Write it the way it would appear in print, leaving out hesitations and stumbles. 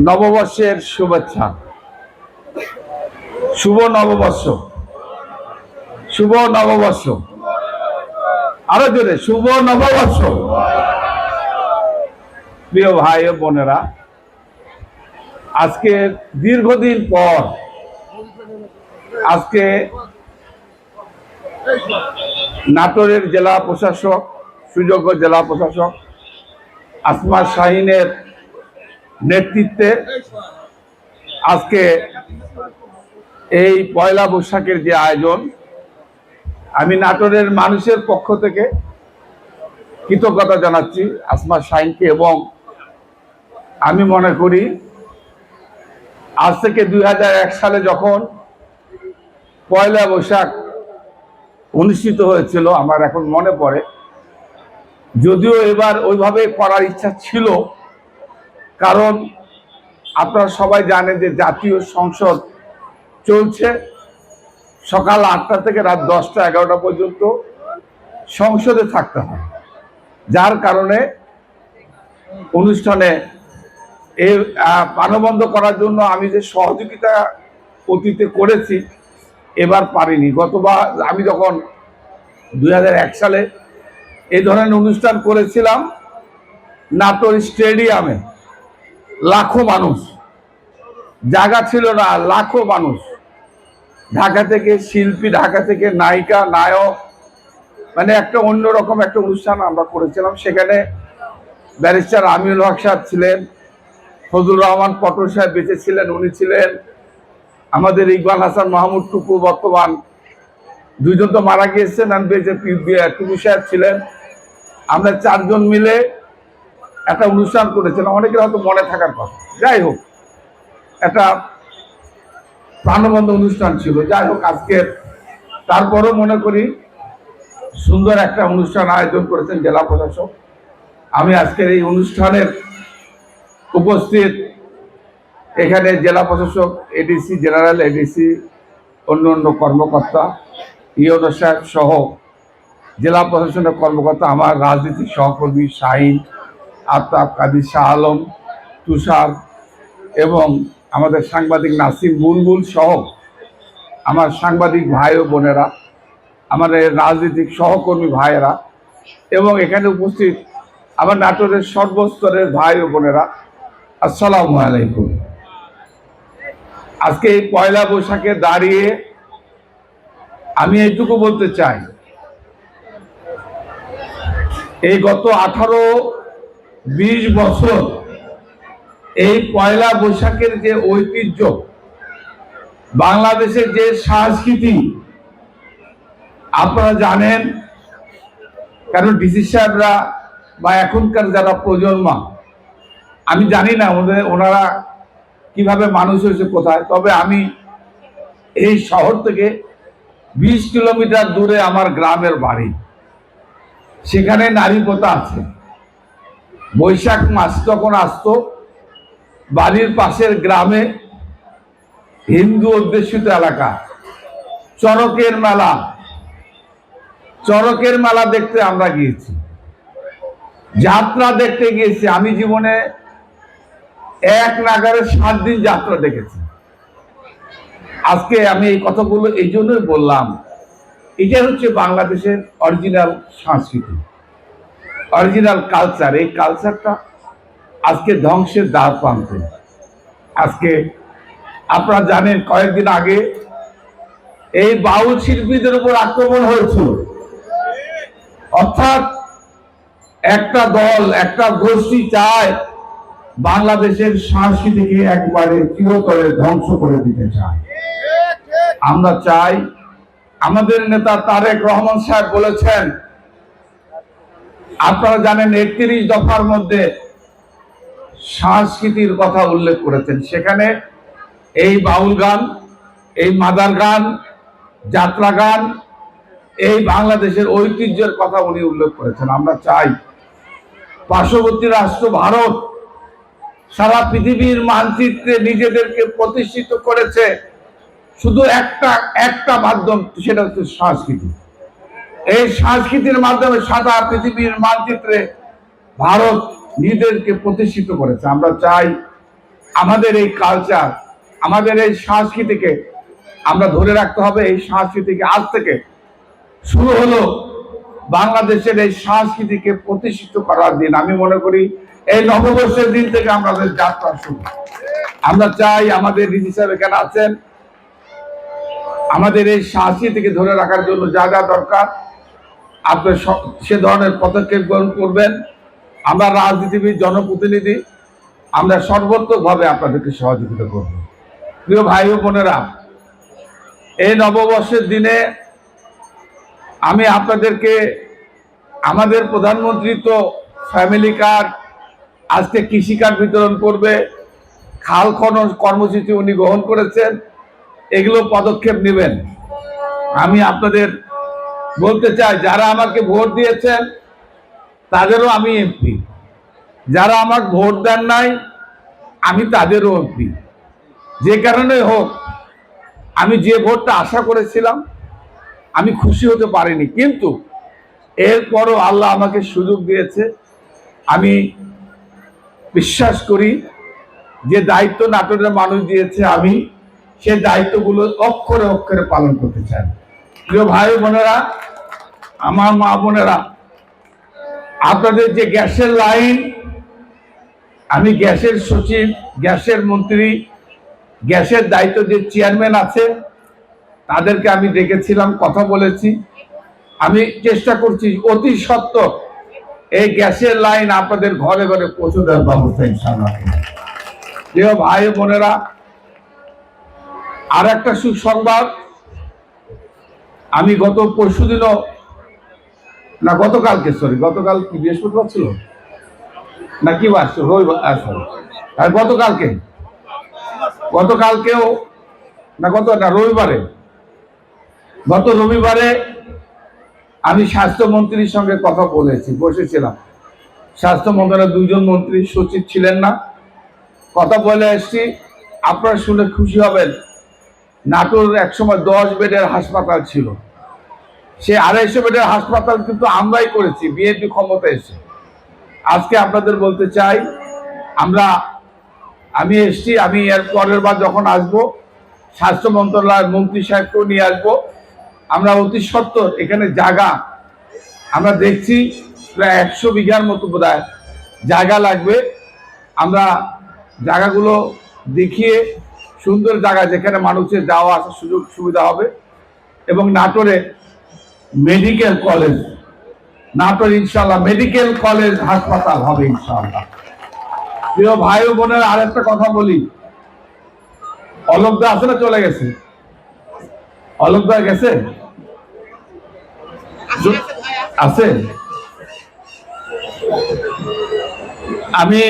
নববর্ষের শুভেচ্ছা। শুভ নববর্ষ, শুভ নববর্ষ, আরো জোরে শুভ নববর্ষ। প্রিয় ভাই ও বোনেরা, আজকে দীর্ঘদিন পর আজকে নাটোরের জেলা প্রশাসক, সুযোগ্য জেলা প্রশাসক আসমা শাহিনের নেতৃত্বে আজকে এই পয়লা বৈশাখের যে আয়োজন, আমি নাটোরের মানুষের পক্ষ থেকে কৃতজ্ঞতা জানাচ্ছি আসমা শাহিনকে। এবং আমি মনে করি আজ থেকে 2001 সালে যখন পয়লা বৈশাখ অনুষ্ঠিত হয়েছিল, আমার এখন মনে পড়ে, যদিও এবার ওইভাবে করার ইচ্ছা ছিল, কারণ আপনারা সবাই জানেন যে জাতীয় সংসদ চলছে, সকাল 8টা থেকে রাত 10টা 11টা পর্যন্ত সংসদে থাকতে হয়, যার কারণে অনুষ্ঠানে এই প্রাণবন্ধ করার জন্য আমি যে সহযোগিতা অতীতে করেছি এবার পারিনি। গতবার আমি যখন 2001 সালে এই ধরনের অনুষ্ঠান করেছিলাম নাটোর স্টেডিয়ামে, লাখো মানুষ, জায়গা ছিল না, লাখো মানুষ, ঢাকা থেকে শিল্পী, ঢাকা থেকে নায়িকা, নায়ক, মানে একটা অন্যরকম একটা অনুষ্ঠান আমরা করেছিলাম। সেখানে ব্যারিস্টার আমিনুল হক সাহেব ছিলেন, ফজলুর রহমান পটল সাহেব বেঁচে ছিলেন, উনি ছিলেন, আমাদের ইকবাল হাসান মাহমুদ টুকু, বর্তমান দুইজন তো মারা গিয়েছেন, টুকু সাহেব ছিলেন। আমরা 4 জন মিলে একটা অনুষ্ঠান করেছিলাম, অনেকের হয়তো মনে থাকার কথা। যাই হোক, একটা প্রাণবন্ধ অনুষ্ঠান ছিল। যাই হোক, আজকে তারপরও মনে করি সুন্দর একটা অনুষ্ঠান আয়োজন করেছেন জেলা প্রশাসক। আমি আজকের এই অনুষ্ঠানের উপস্থিত এখানে জেলা প্রশাসক, এডিসি, জেনারেল এডিসি, অন্য কর্মকর্তা, ইউনো সাহেব সহ জেলা প্রশাসনের কর্মকর্তা, আমার রাজনীতিক সহকর্মী শাহিন, আফতাব, কাদির, শাহ আলম, তুষার এবং আমাদের সাংবাদিক নাসিম, বুলবুল সহ আমার সাংবাদিক ভাই ও বোনেরা, আমাদের রাজনৈতিক সহকর্মী ভাইয়েরা এবং এখানে উপস্থিত আমার নাটোরের সর্বস্তরের ভাই ও বোনেরা, আসসালামু আলাইকুম। আজকে এই পয়লা বৈশাখে দাঁড়িয়ে আমি এইটুকু বলতে চাই, এই গত 18-20 বছর এই পয়লা বৈশাখের যে ঐতিহ্য, বাংলাদেশের যে সংস্কৃতি আপনারা জানেন, কারণ ডিসি সাহেবরা বা এখনকার যারা প্রজন্ম, আমি জানি না ওনারা কিভাবে মানুষ হয়েছে কোথায়, তবে আমি এই শহর থেকে 20 কিলোমিটার দূরে আমার গ্রামের বাড়ি, সেখানে নারী প্রথা আছে। বৈশাখ মাস যখন আসতো, বাড়ির পাশের গ্রামে হিন্দু অধ্যুষিত এলাকা, চরকের মেলা দেখতে আমরা গিয়েছি, যাত্রা দেখতে গিয়েছি। আমি জীবনে এক নাগারে 7 দিন যাত্রা দেখেছি। আজকে আমি এই কথাগুলো এই জন্যই বললাম, এটা হচ্ছে বাংলাদেশের অরিজিনাল সংস্কৃতি, অরিজিনাল কালচার। এই কালচারটা আজকে ধ্বংসের দ্বার প্রান্তে। আজকে আপনারা জানেন কয়েকদিন আগে এই বাউল শিল্পীদের উপর আক্রমণ হয়েছিল, অর্থাৎ একটা দল, একটা গোষ্ঠী চায় বাংলাদেশের সংস্কৃতিকে একবারে চিরতরে ধ্বংস করে দিতে চায়। আমরা চাই, আমাদের নেতা তারেক রহমান সাহেব বলেছেন, আপনারা জানেন 31 দফার মধ্যে সংস্কৃতির কথা উল্লেখ করেছেন। সেখানে এই বাউল গান, এই মাদার গান, যাত্রা গান, এই বাংলাদেশের ঐতিহ্যের কথা উনি উল্লেখ করেছেন। আমরা চাই পার্শ্ববর্তী রাষ্ট্র ভারত সারা পৃথিবীর মানচিত্রে নিজেদেরকে প্রতিষ্ঠিত করেছে শুধু একটা মাধ্যম, সেটা হচ্ছে সংস্কৃতি। এই সংস্কৃতির মাধ্যমে সারা পৃথিবীর মানচিত্রে ভারত নিজেদেরকে প্রতিষ্ঠিত করেছে। আমরা চাই আমাদের এই কালচার, আমাদের এই সংস্কৃতিকে আমরা ধরে রাখতে হবে। এই সংস্কৃতিকে আজ থেকে শুরু হলো বাংলাদেশের এই সংস্কৃতিকে প্রতিষ্ঠিত করার দিন। আমি মনে করি এই নববর্ষের দিন থেকে আমাদের যাত্রা শুরু। আমরা চাই আমাদের রিজি সাহেব এখানে আছেন, আমাদের এই সংস্কৃতিকে ধরে রাখার জন্য যা যা দরকার আপনি সে ধরনের পদক্ষেপ গ্রহণ করবেন। আমরা রাজনীতিবিদ, জনপ্রতিনিধি, আমরা সর্বোত্তকভাবে আপনাদেরকে সহযোগিতা করব। প্রিয় ভাই ও বোনেরা, এই নববর্ষের দিনে আমি আপনাদেরকে, আমাদের প্রধানমন্ত্রী তো ফ্যামিলি কার্ড, আজকে কৃষি কার্ড বিতরণ করবে, খাল খনন কর্মসূচি উনি গ্রহণ করেছেন, এগুলো পদক্ষেপ নেবেন। আমি আপনাদের বলতে চাই, যারা আমাকে ভোট দিয়েছেন তাদেরও আমি এমপি, যারা আমাকে ভোট দেন নাই আমি তাদেরও এমপি। যে কারণে হোক, আমি যে ভোটটা আশা করেছিলাম আমি খুশি হতে পারিনি, কিন্তু এরপরও আল্লাহ আমাকে সুযোগ দিয়েছে। আমি বিশ্বাস করি যে দায়িত্ব নাটোরের মানুষ দিয়েছে, আমি সে দায়িত্বগুলো অক্ষরে অক্ষরে পালন করতে চাই। প্রিয় ভাই বোনেরা, আমার মা বোনেরা, আপনাদের যে গ্যাসের লাইন, আমি গ্যাসের সচিব, গ্যাসের মন্ত্রী, গ্যাসের দায়িত্ব যে চেয়ারম্যান আছে তাদেরকে আমি ডেকেছিলাম, কথা বলেছি। আমি চেষ্টা করছি অতি সত্বর এই গ্যাসের লাইন আপনাদের ঘরে ঘরে পৌঁছে দেওয়ার ব্যবস্থা ইনশাআল্লাহ। প্রিয় ভাই বোনেরা, আর একটা সুসংবাদ, আমি গত পরশুদিনও না গতকালকে, গতকাল কি বৃহস্পতিবার ছিল নাকি বার রবিবার, আর গতকালকেও না গত রবিবারে আমি স্বাস্থ্যমন্ত্রীর সঙ্গে কথা বলেছি, বসেছিলাম। স্বাস্থ্য মন্ত্রণালয়ের দুইজন মন্ত্রী, সচিব ছিলেন না, কথা বলে এসছি। আপনারা শুনে খুশি হবেন, নাটোর একসময় 10 বেডের হাসপাতাল ছিল, সে 250 বেডের হাসপাতাল কিন্তু আমরাই করেছি বিএনপি ক্ষমতা এসে। আজকে আপনাদের বলতে চাই, আমি এসছি, আমি এর পরের বার যখন আসবো স্বাস্থ্য মন্ত্রণালয়ের মন্ত্রী সাহেবকেও নিয়ে আসবো। আমরা অতি সত্বর এখানে জায়গা আমরা দেখছি প্রায় 100 বিঘার মতো বোধহয় জায়গা লাগবে। আমরা জায়গাগুলো দেখিয়ে সুন্দর জায়গা যেখানে মানুষের যাওয়া আসার সুযোগ সুবিধা হবে, এবং নাটোরে মেডিকেল কলেজ, নাটোর ইনশাআল্লাহ মেডিকেল কলেজ হাসপাতাল হবে ইনশাআল্লাহ। প্রিয় ভাই ও বোনের, আরেকটা কথা বলি, অলোকদা আছে না চলে গেছে? অলোকদা গেছে? আছে? আমি